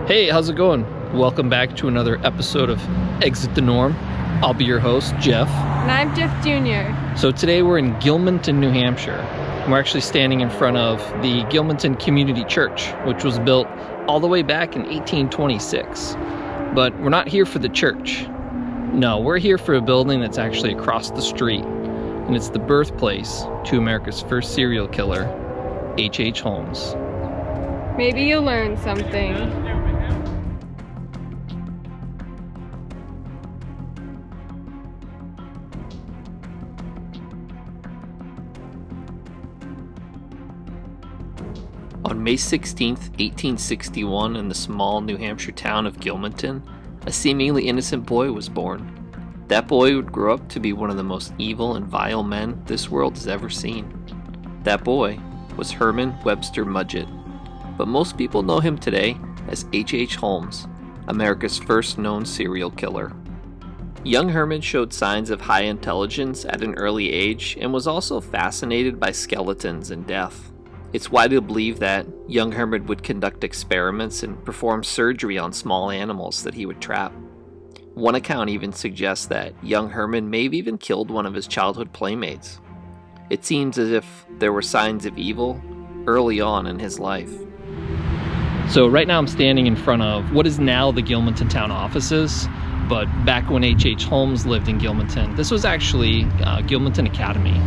Hey, how's it going? Welcome back to another episode of Exit the Norm. I'll be your host, Jeff. And I'm Jeff Jr. So today we're in Gilmanton, New Hampshire. We're actually standing in front of the Gilmanton Community Church, which was built all the way back in 1826. But we're not here for the church. No, we're here for a building that's actually across the street. And it's the birthplace to America's first serial killer, HH Holmes. Maybe you'll learn something. On May 16, 1861, in the small New Hampshire town of Gilmanton, a seemingly innocent boy was born. That boy would grow up to be one of the most evil and vile men this world has ever seen. That boy was Herman Webster Mudgett, but most people know him today as HH Holmes, America's first known serial killer. Young Herman showed signs of high intelligence at an early age and was also fascinated by skeletons and death. It's widely believed that young Herman would conduct experiments and perform surgery on small animals that he would trap. One account even suggests that young Herman may have even killed one of his childhood playmates. It seems as if there were signs of evil early on in his life. So right now I'm standing in front of what is now the Gilmanton town offices, but back when H.H. Holmes lived in Gilmanton, this was actually Gilmanton Academy.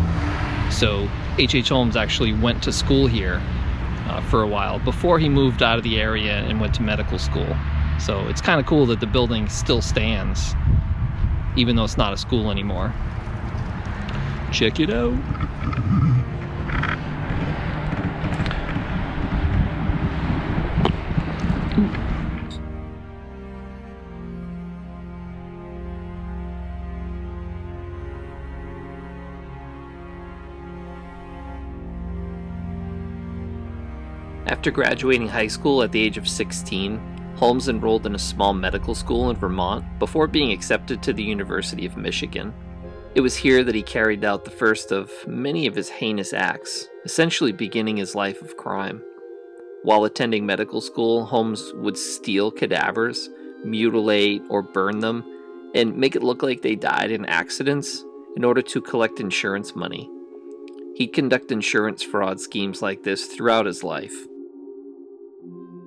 So H.H. Holmes actually went to school here for a while before he moved out of the area and went to medical school. So it's kind of cool that the building still stands, even though it's not a school anymore. Check it out. After graduating high school at the age of 16, Holmes enrolled in a small medical school in Vermont before being accepted to the University of Michigan. It was here that he carried out the first of many of his heinous acts, essentially beginning his life of crime. While attending medical school, Holmes would steal cadavers, mutilate or burn them, and make it look like they died in accidents in order to collect insurance money. He'd conduct insurance fraud schemes like this throughout his life.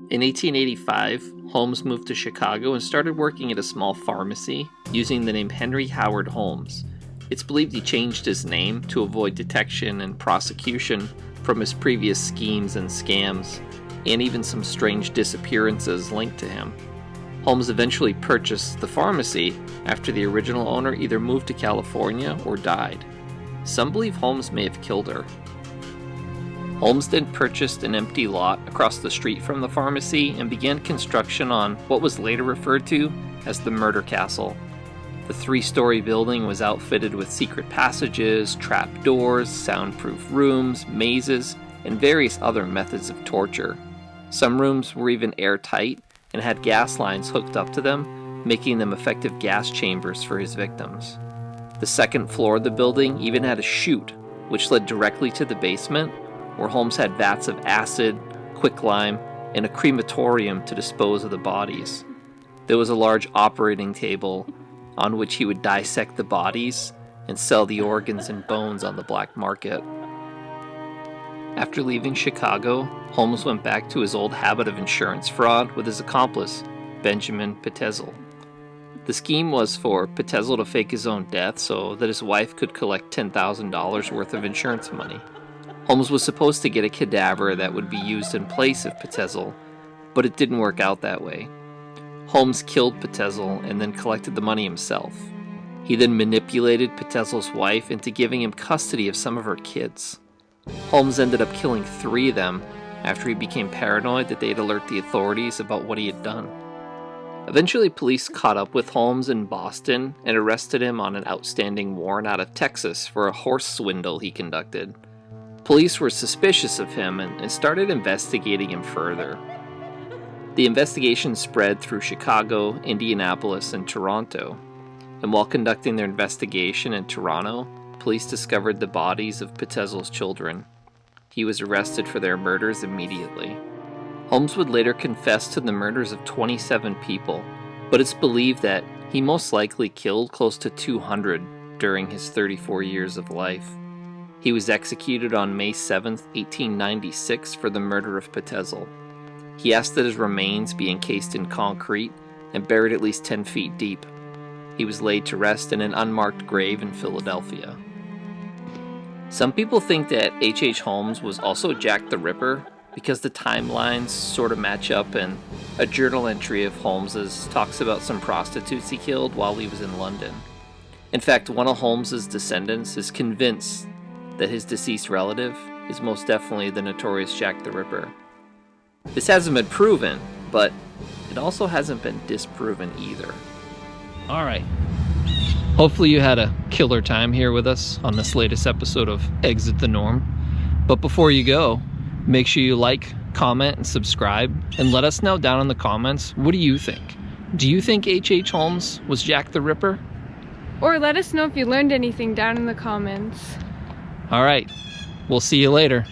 In 1885, Holmes moved to Chicago and started working at a small pharmacy using the name Henry Howard Holmes. It's believed he changed his name to avoid detection and prosecution from his previous schemes and scams, and even some strange disappearances linked to him. Holmes eventually purchased the pharmacy after the original owner either moved to California or died. Some believe Holmes may have killed her. Holmes then purchased an empty lot across the street from the pharmacy and began construction on what was later referred to as the Murder Castle. The 3-story building was outfitted with secret passages, trap doors, soundproof rooms, mazes, and various other methods of torture. Some rooms were even airtight and had gas lines hooked up to them, making them effective gas chambers for his victims. The second floor of the building even had a chute, which led directly to the basement, where Holmes had vats of acid, quicklime, and a crematorium to dispose of the bodies. There was a large operating table on which he would dissect the bodies and sell the organs and bones on the black market. After leaving Chicago, Holmes went back to his old habit of insurance fraud with his accomplice, Benjamin Petezel. The scheme was for Petezel to fake his own death so that his wife could collect $10,000 worth of insurance money. Holmes was supposed to get a cadaver that would be used in place of Petezel, but it didn't work out that way. Holmes killed Petezel and then collected the money himself. He then manipulated Petezel's wife into giving him custody of some of her kids. Holmes ended up killing 3 of them after he became paranoid that they'd alert the authorities about what he had done. Eventually, police caught up with Holmes in Boston and arrested him on an outstanding warrant out of Texas for a horse swindle he conducted. Police were suspicious of him and started investigating him further. The investigation spread through Chicago, Indianapolis, and Toronto. And while conducting their investigation in Toronto, police discovered the bodies of Petezel's children. He was arrested for their murders immediately. Holmes would later confess to the murders of 27 people, but it's believed that he most likely killed close to 200 during his 34 years of life. He was executed on May 7, 1896 for the murder of Petezel. He asked that his remains be encased in concrete and buried at least 10 feet deep. He was laid to rest in an unmarked grave in Philadelphia. Some people think that HH Holmes was also Jack the Ripper because the timelines sort of match up, and a journal entry of Holmes's talks about some prostitutes he killed while he was in London. In fact, one of Holmes's descendants is convinced that his deceased relative is most definitely the notorious Jack the Ripper. This hasn't been proven, but it also hasn't been disproven either. Alright. Hopefully you had a killer time here with us on this latest episode of Exit the Norm. But before you go, make sure you like, comment, and subscribe, and let us know down in the comments, what do you think? Do you think HH Holmes was Jack the Ripper? Or let us know if you learned anything down in the comments. Alright, we'll see you later.